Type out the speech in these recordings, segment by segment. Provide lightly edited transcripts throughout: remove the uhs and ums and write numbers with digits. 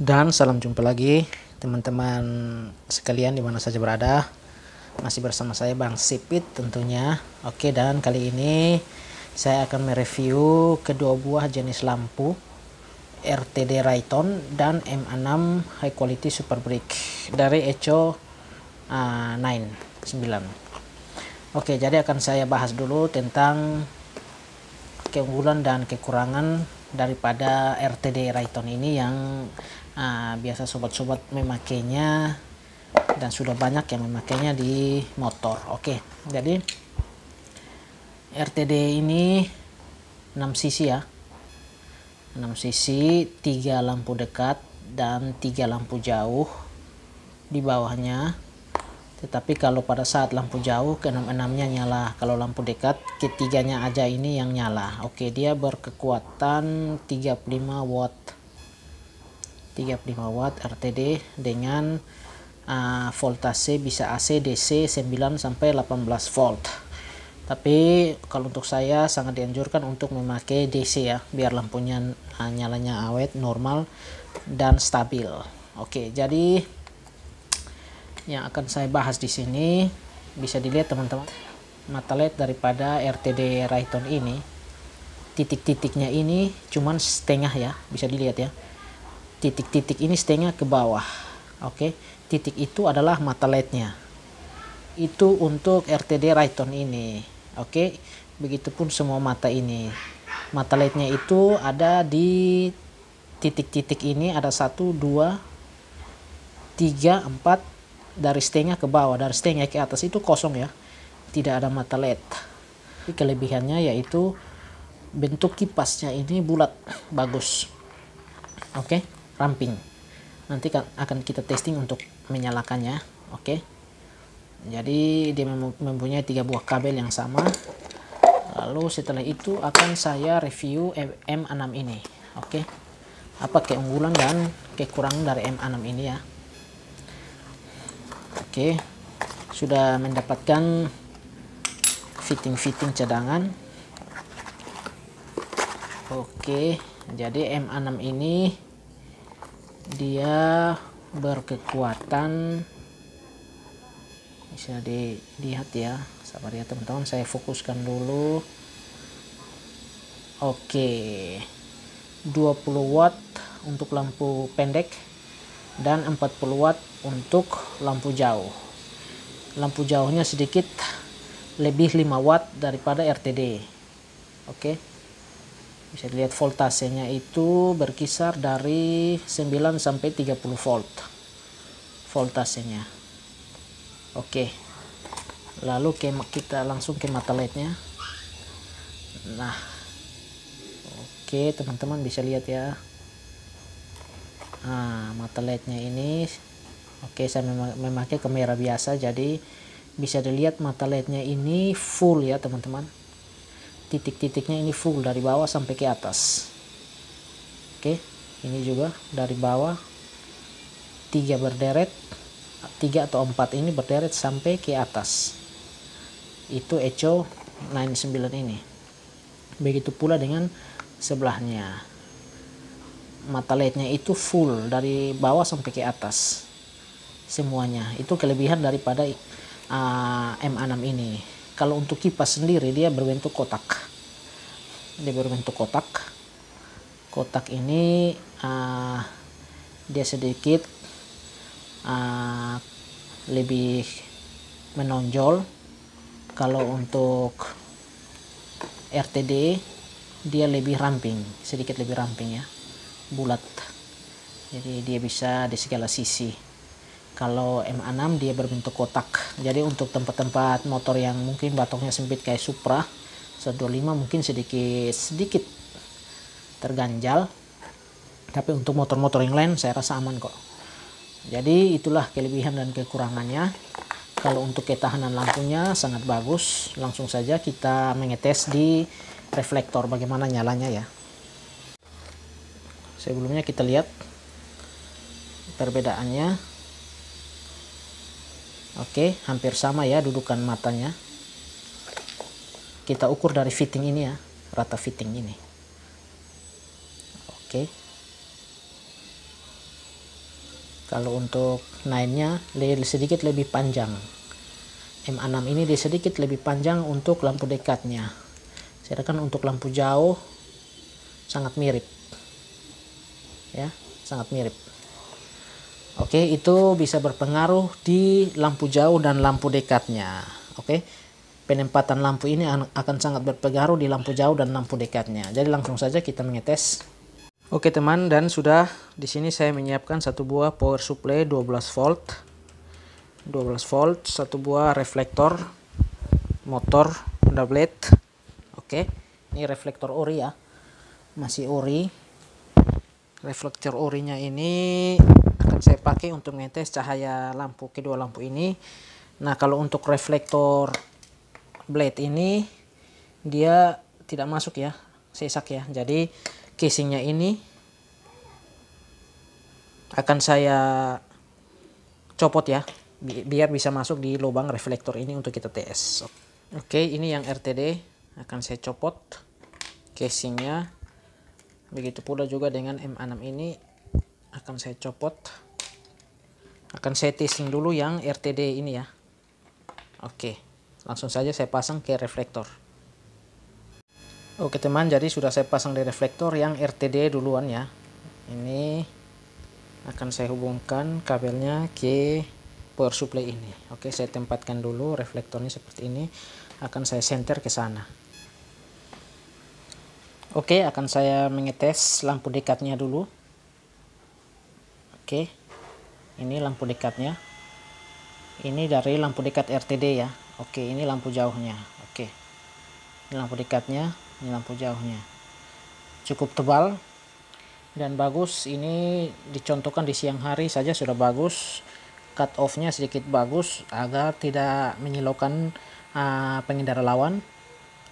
Dan salam jumpa lagi teman-teman sekalian dimana saja berada. Masih bersama saya Bang Sipit tentunya. Oke, dan kali ini saya akan mereview kedua buah jenis lampu RTD Rayton dan M6 High Quality Super Brick dari Echo 9. Oke, jadi akan saya bahas dulu tentang keunggulan dan kekurangan daripada RTD Rayton ini yang biasa sobat-sobat memakainya dan sudah banyak yang memakainya di motor. Oke, jadi RTD ini 6 sisi ya, 6 sisi, 3 lampu dekat dan 3 lampu jauh di bawahnya. Tetapi kalau pada saat lampu jauh ke-6-nya nyala, kalau lampu dekat ketiganya aja ini yang nyala. Oke, dia berkekuatan 35 watt RTD dengan voltase bisa AC DC 9 sampai 18 volt. Tapi kalau untuk saya sangat dianjurkan untuk memakai DC ya, biar lampunya nyalanya awet, normal dan stabil. Oke, jadi yang akan saya bahas di sini bisa dilihat teman-teman, mata LED daripada RTD Rayton ini, titik-titiknya ini cuman setengah ya, bisa dilihat ya. Titik-titik ini setengah ke bawah. Oke, titik itu adalah mata LED-nya. Itu untuk RTD Rayton ini. Oke, begitupun semua mata ini. Mata LED-nya itu ada di titik-titik ini, ada 1, 2, 3, 4, dari setengah ke bawah, dari setengah ke atas itu kosong ya, tidak ada mata LED. Kelebihannya yaitu bentuk kipasnya ini bulat, bagus. Oke, ramping. Nanti akan kita testing untuk menyalakannya. Oke, jadi dia mempunyai 3 buah kabel yang sama. Lalu setelah itu akan saya review M6 ini. Oke, apa keunggulan dan kekurangan dari M6 ini ya. Oke, sudah mendapatkan fitting cadangan. Oke, jadi M6 ini dia berkekuatan, bisa dilihat ya, sabar ya teman-teman, saya fokuskan dulu. Oke, 20 watt untuk lampu pendek dan 40 watt untuk lampu jauh. Lampu jauhnya sedikit lebih 5 watt daripada RTD. Oke, bisa dilihat voltasenya itu berkisar dari 9 sampai 30 volt voltasenya. Oke, lalu kita langsung ke mata LED-nya. Nah, oke teman-teman bisa lihat ya, mata LED-nya ini. Oke, saya memakai kamera biasa, jadi bisa dilihat mata LED-nya ini full ya teman-teman. Titik-titiknya ini full dari bawah sampai ke atas. Oke, ini juga dari bawah 3 berderet, 3 atau 4 ini berderet sampai ke atas. Itu Echo 99 ini. Begitu pula dengan sebelahnya. Mata LED-nya itu full dari bawah sampai ke atas. Semuanya. Itu kelebihan daripada M6 ini. Kalau untuk kipas sendiri dia berbentuk kotak. Dia berbentuk kotak. Kotak ini dia sedikit lebih menonjol. Kalau untuk RTD dia lebih ramping, sedikit lebih ramping ya, bulat. Jadi dia bisa di segala sisi. Kalau M6 dia berbentuk kotak. Jadi untuk tempat-tempat motor yang mungkin batoknya sempit kayak Supra 125 mungkin sedikit terganjal. Tapi untuk motor-motor yang lain saya rasa aman kok. Jadi itulah kelebihan dan kekurangannya. Kalau untuk ketahanan lampunya sangat bagus. Langsung saja kita mengetes di reflektor bagaimana nyalanya ya. Sebelumnya kita lihat perbedaannya. Oke, hampir sama ya dudukan matanya. Kita ukur dari fitting ini ya, rata fitting ini. Oke. Kalau untuk 9-nya sedikit lebih panjang. M6 ini dia sedikit lebih panjang untuk lampu dekatnya. Sedangkan untuk lampu jauh sangat mirip. Ya, sangat mirip. Oke, itu bisa berpengaruh di lampu jauh dan lampu dekatnya. Oke. Penempatan lampu ini akan sangat berpengaruh di lampu jauh dan lampu dekatnya. Jadi langsung saja kita mengetes. Oke teman, dan sudah di sini saya menyiapkan satu buah power supply 12 volt. 12 volt, satu buah reflektor motor doublet. Oke, ini reflektor ori ya. Masih ori. Reflektor orinya ini akan saya pakai untuk mengetes cahaya lampu, kedua lampu ini. Nah, kalau untuk reflektor blade ini dia tidak masuk ya, sesak ya. Jadi casingnya ini akan saya copot ya, biar bisa masuk di lubang reflektor ini untuk kita tes. Oke, ini yang RTD akan saya copot casingnya. Begitu pula juga dengan M6 ini akan saya copot. Akan saya testing dulu yang RTD ini ya. Oke, langsung saja saya pasang ke reflektor. Oke teman, jadi sudah saya pasang di reflektor yang RTD duluan ya. Ini akan saya hubungkan kabelnya ke power supply ini. Oke, saya tempatkan dulu reflektornya seperti ini. Akan saya senter ke sana. Oke, akan saya mengetes lampu dekatnya dulu. Oke, ini lampu dekatnya. Ini dari lampu dekat RTD ya. Oke, ini lampu jauhnya. Oke, ini lampu dekatnya, ini lampu jauhnya. Cukup tebal dan bagus. Ini dicontohkan di siang hari saja sudah bagus. Cut off-nya sedikit bagus agar tidak menyilaukan pengendara lawan.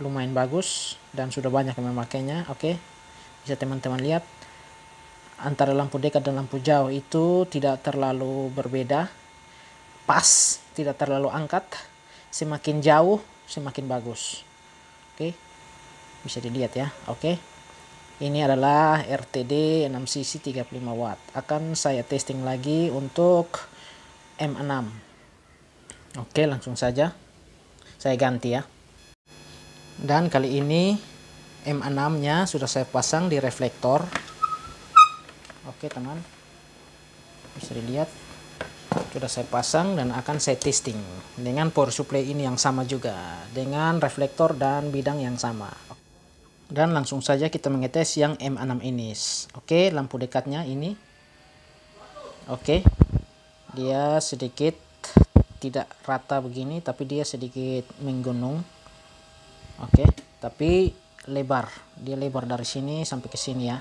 Lumayan bagus dan sudah banyak yang memakainya. Oke, bisa teman-teman lihat antara lampu dekat dan lampu jauh itu tidak terlalu berbeda, pas, tidak terlalu angkat. Semakin jauh semakin bagus. Oke, bisa dilihat ya. Oke, ini adalah RTD 6cc 35 watt. Akan saya testing lagi untuk M6. Oke, langsung saja saya ganti ya. Dan kali ini M6 nya sudah saya pasang di reflektor. Oke teman, bisa dilihat sudah saya pasang dan akan saya testing dengan power supply ini yang sama juga, dengan reflektor dan bidang yang sama. Dan langsung saja kita mengetes yang M6 ini. Oke, lampu dekatnya ini. Oke, dia sedikit tidak rata begini, tapi dia sedikit menggunung. Oke, tapi lebar. Dia lebar dari sini sampai ke sini ya.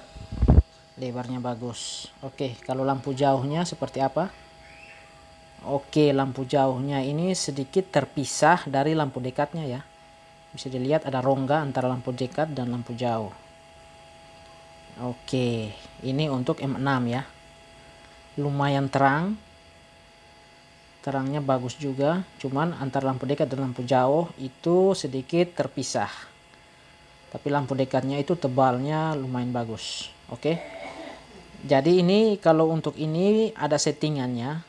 Lebarnya bagus. Oke, kalau lampu jauhnya seperti apa? Oke, lampu jauhnya ini sedikit terpisah dari lampu dekatnya ya. Bisa dilihat ada rongga antara lampu dekat dan lampu jauh. Oke, ini untuk M6 ya. Lumayan terang. Terangnya bagus juga, cuman antara lampu dekat dan lampu jauh itu sedikit terpisah. Tapi lampu dekatnya itu tebalnya lumayan bagus. Oke. Jadi ini kalau untuk ini ada settingannya.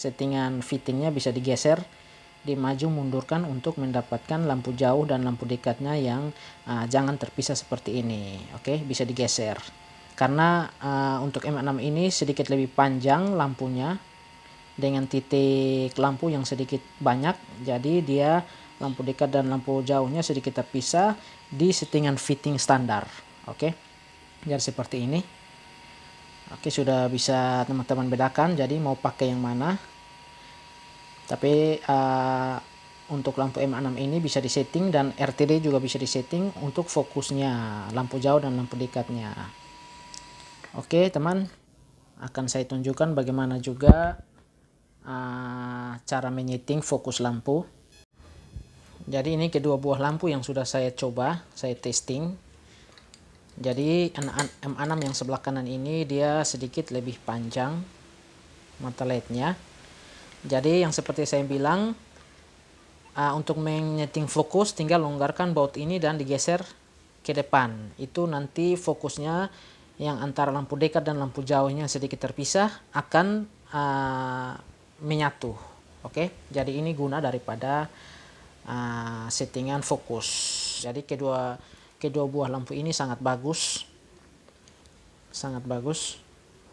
Settingan fittingnya bisa digeser, dimaju mundurkan untuk mendapatkan lampu jauh dan lampu dekatnya yang jangan terpisah seperti ini. Oke, bisa digeser. Karena untuk M6 ini sedikit lebih panjang lampunya, dengan titik lampu yang sedikit banyak, jadi dia lampu dekat dan lampu jauhnya sedikit terpisah di settingan fitting standar. Oke, jadi seperti ini. Oke, sudah bisa teman-teman bedakan jadi mau pakai yang mana. Tapi untuk lampu M6 ini bisa disetting dan RTD juga bisa disetting untuk fokusnya lampu jauh dan lampu dekatnya. Oke teman, akan saya tunjukkan bagaimana juga cara menyeting fokus lampu. Jadi ini kedua buah lampu yang sudah saya coba, saya testing. Jadi M6 yang sebelah kanan ini dia sedikit lebih panjang mata LED-nya. Jadi yang seperti saya bilang, untuk menyeting fokus tinggal longgarkan baut ini dan digeser ke depan. Itu nanti fokusnya yang antara lampu dekat dan lampu jauhnya sedikit terpisah akan menyatu. Oke, jadi ini guna daripada settingan fokus. Jadi kedua buah lampu ini sangat bagus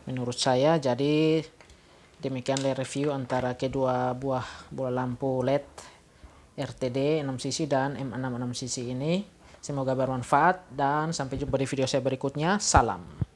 menurut saya. Jadi demikianlah review antara kedua buah lampu LED RTD 6cc dan M6 6cc ini. Semoga bermanfaat dan sampai jumpa di video saya berikutnya. Salam.